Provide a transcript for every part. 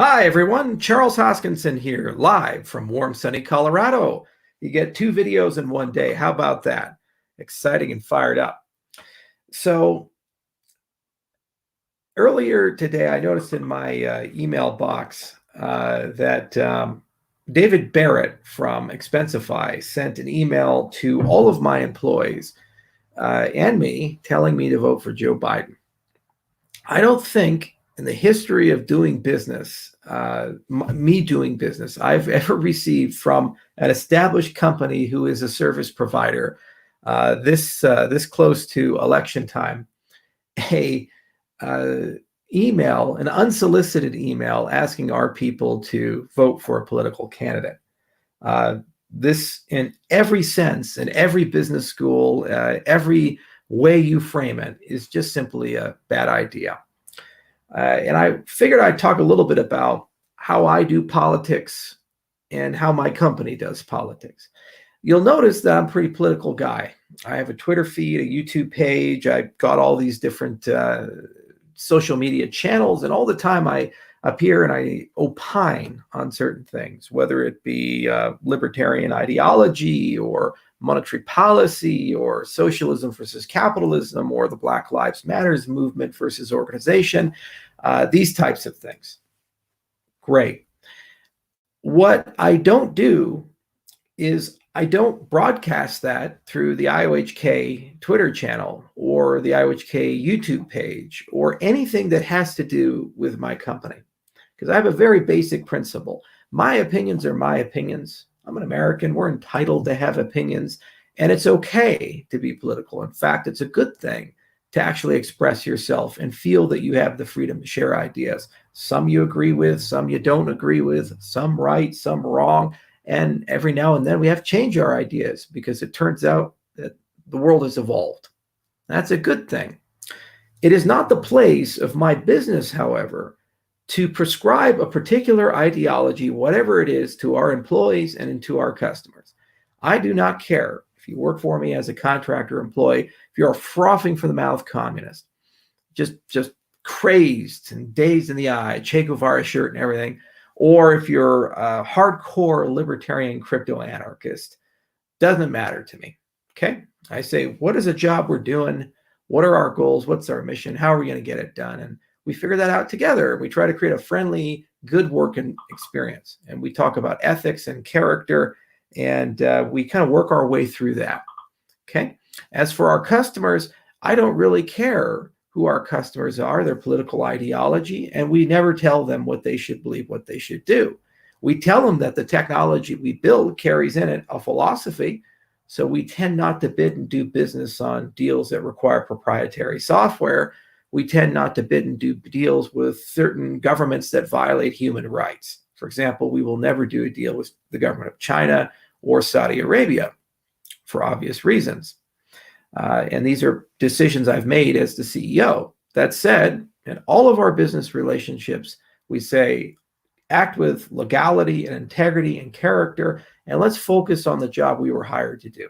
Hi, everyone. Charles Hoskinson here, live from warm, sunny Colorado. You get two videos in one day. How about that? Exciting and fired up. So, earlier today, I noticed in my email box that David Barrett from Expensify sent an email to all of my employees and me telling me to vote for Joe Biden. I don't think in the history of doing business, me doing business, I've ever received from an established company who is a service provider this close to election time, a email, an unsolicited email asking our people to vote for a political candidate. This, in every sense, in every business school, every way you frame it, is just simply a bad idea. And I figured I'd talk a little bit about how I do politics and how my company does politics. You'll notice that I'm a pretty political guy. I have a Twitter feed, a YouTube page. I've got all these different social media channels, and all the time I appear and I opine on certain things, whether it be libertarian ideology or monetary policy or socialism versus capitalism or the Black Lives Matters movement versus organization, these types of things. Great. What I don't do is I don't broadcast that through the IOHK Twitter channel or the IOHK YouTube page or anything that has to do with my company, because I have a very basic principle. My opinions are my opinions. I'm an American. We're entitled to have opinions, and it's okay to be political. In fact, it's a good thing to actually express yourself and feel that you have the freedom to share ideas. Some you agree with, some you don't agree with, some right, some wrong. And every now and then we have to change our ideas because it turns out that the world has evolved. That's a good thing. It is not the place of my business, however, to prescribe a particular ideology, whatever it is, to our employees and to our customers. I do not care if you work for me as a contractor employee, if you're a frothing from the mouth communist, just crazed and dazed in the eye, Che Guevara shirt and everything, or if you're a hardcore libertarian crypto anarchist, doesn't matter to me. Okay? I say, what is a job we're doing? What are our goals? What's our mission? How are we going to get it done? And we figure that out together. We try to create a friendly, good working experience. And we talk about ethics and character, and we kind of work our way through that. Okay. As for our customers, I don't really care who our customers are, their political ideology, and we never tell them what they should believe, what they should do. We tell them that the technology we build carries in it a philosophy. So we tend not to bid and do business on deals that require proprietary software. We tend not to bid and do deals with certain governments that violate human rights. For example, we will never do a deal with the government of China or Saudi Arabia for obvious reasons. And these are decisions I've made as the CEO. That said, in all of our business relationships, we say, act with legality and integrity and character, and let's focus on the job we were hired to do.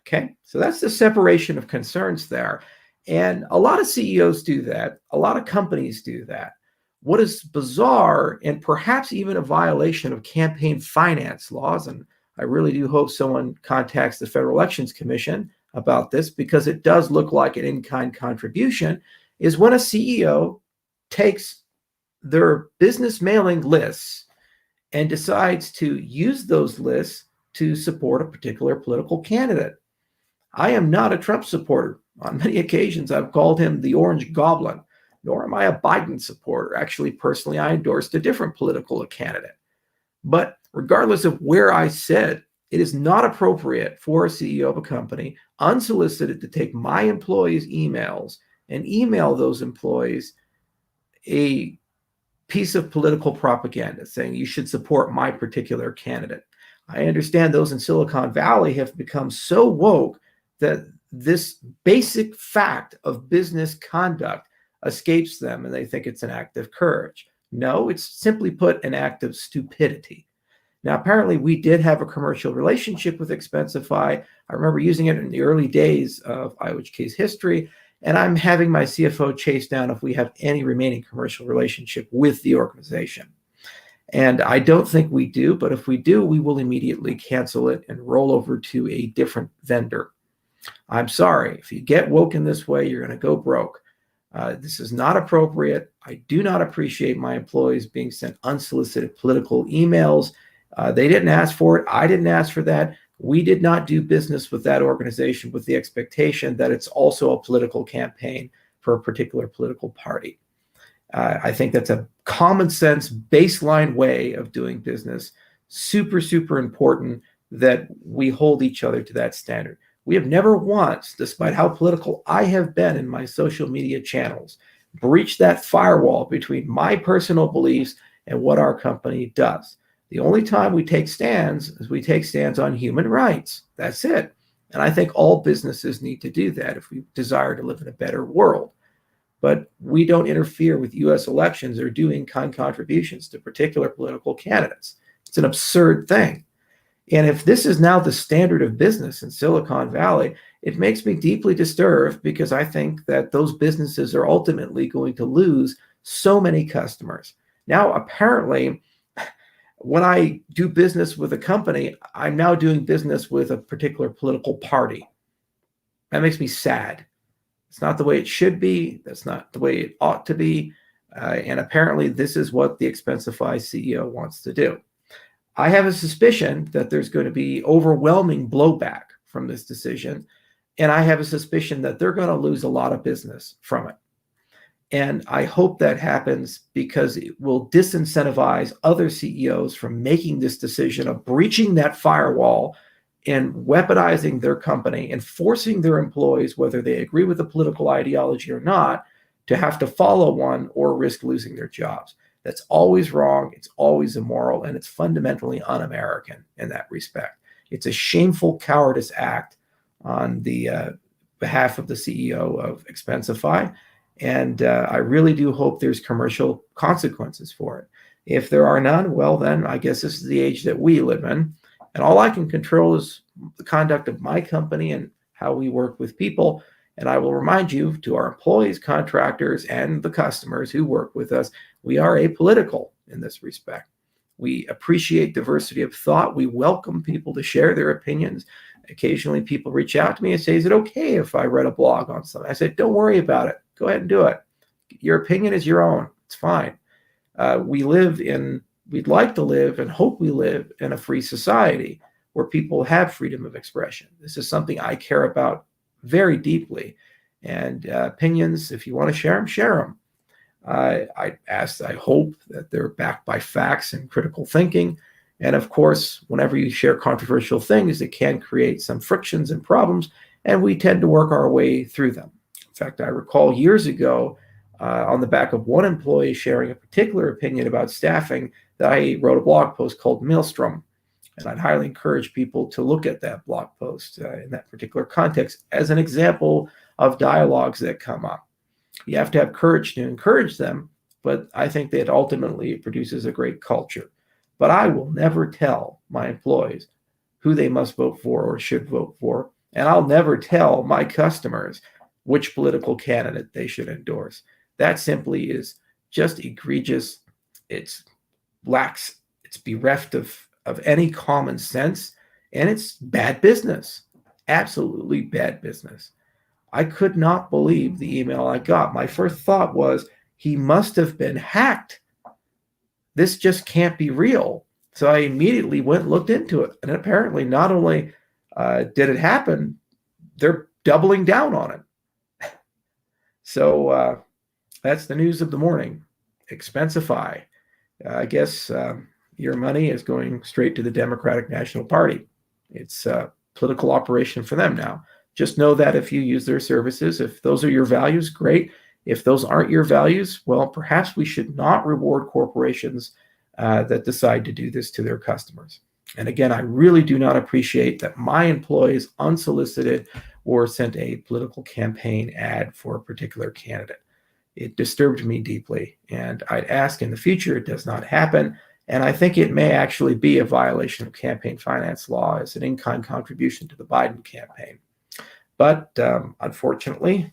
Okay, so that's the separation of concerns there. And a lot of CEOs do that. A lot of companies do that. What is bizarre and perhaps even a violation of campaign finance laws, and I really do hope someone contacts the Federal Elections Commission about this because it does look like an in-kind contribution, is when a CEO takes their business mailing lists and decides to use those lists to support a particular political candidate. I am not a Trump supporter. On many occasions, I've called him the Orange Goblin, nor am I a Biden supporter. Actually, personally, I endorsed a different political candidate. But regardless of where I said, it is not appropriate for a CEO of a company, unsolicited, to take my employees' emails and email those employees a piece of political propaganda saying you should support my particular candidate. I understand those in Silicon Valley have become so woke that this basic fact of business conduct escapes them and they think it's an act of courage. No, it's simply put an act of stupidity. Now, apparently we did have a commercial relationship with Expensify. I remember using it in the early days of IOHK's history, and I'm having my CFO chase down if we have any remaining commercial relationship with the organization. And I don't think we do, but if we do, we will immediately cancel it and roll over to a different vendor. I'm sorry, if you get woken this way, you're going to go broke. This is not appropriate. I do not appreciate my employees being sent unsolicited political emails. They didn't ask for it. I didn't ask for that. We did not do business with that organization with the expectation that it's also a political campaign for a particular political party. I think that's a common sense baseline way of doing business. Super, super important that we hold each other to that standard. We have never once, despite how political I have been in my social media channels, breached that firewall between my personal beliefs and what our company does. The only time we take stands is we take stands on human rights. That's it. And I think all businesses need to do that if we desire to live in a better world. But we don't interfere with U.S. elections or do in-kind contributions to particular political candidates. It's an absurd thing. And if this is now the standard of business in Silicon Valley, it makes me deeply disturbed because I think that those businesses are ultimately going to lose so many customers. Now, apparently, when I do business with a company, I'm now doing business with a particular political party. That makes me sad. It's not the way it should be. That's not the way it ought to be. And apparently this is what the Expensify CEO wants to do. I have a suspicion that there's going to be overwhelming blowback from this decision. And I have a suspicion that they're going to lose a lot of business from it. And I hope that happens because it will disincentivize other CEOs from making this decision of breaching that firewall and weaponizing their company and forcing their employees, whether they agree with the political ideology or not, to have to follow one or risk losing their jobs. That's always wrong. It's always immoral, and it's fundamentally un-American in that respect. It's a shameful cowardice act on the behalf of the CEO of Expensify, and I really do hope there's commercial consequences for it. If there are none, well, then I guess this is the age that we live in. And all I can control is the conduct of my company and how we work with people. And I will remind you, to our employees, contractors, and the customers who work with us, we are apolitical in this respect. We appreciate diversity of thought. We welcome people to share their opinions. Occasionally people reach out to me and say, is it okay if I write a blog on something? I said, don't worry about it. Go ahead and do it. Your opinion is your own. It's fine. We'd like to live and hope we live in a free society where people have freedom of expression. This is something I care about very deeply. And opinions, if you want to share them, share them. I hope that they're backed by facts and critical thinking. And of course, whenever you share controversial things, it can create some frictions and problems, and we tend to work our way through them. In fact, I recall years ago, on the back of one employee sharing a particular opinion about staffing, that I wrote a blog post called Maelstrom. And I'd highly encourage people to look at that blog post in that particular context as an example of dialogues that come up. You have to have courage to encourage them, but I think that ultimately it produces a great culture. But I will never tell my employees who they must vote for or should vote for. And I'll never tell my customers which political candidate they should endorse. That simply is just egregious. It's bereft of any common sense, and it's bad business. Absolutely bad business. I could not believe the email I got. My first thought was, he must have been hacked. This just can't be real. So I immediately went and looked into it. And apparently not only did it happen, they're doubling down on it. So that's the news of the morning. Expensify. I guess your money is going straight to the Democratic National Party. It's a political operation for them now. Just know that if you use their services, if those are your values, great. If those aren't your values, well, perhaps we should not reward corporations that decide to do this to their customers. And again, I really do not appreciate that my employees, unsolicited, or sent a political campaign ad for a particular candidate. It disturbed me deeply, and I'd ask in the future it does not happen. And I think it may actually be a violation of campaign finance law as an in-kind contribution to the Biden campaign. But unfortunately,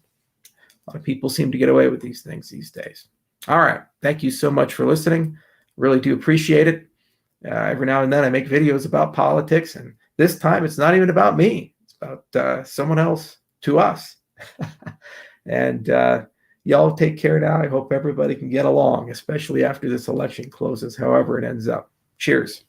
a lot of people seem to get away with these things these days. All right. Thank you so much for listening. Really do appreciate it. Every now and then I make videos about politics, and this time it's not even about me. It's about someone else to us. And y'all take care now. I hope everybody can get along, especially after this election closes, however it ends up. Cheers.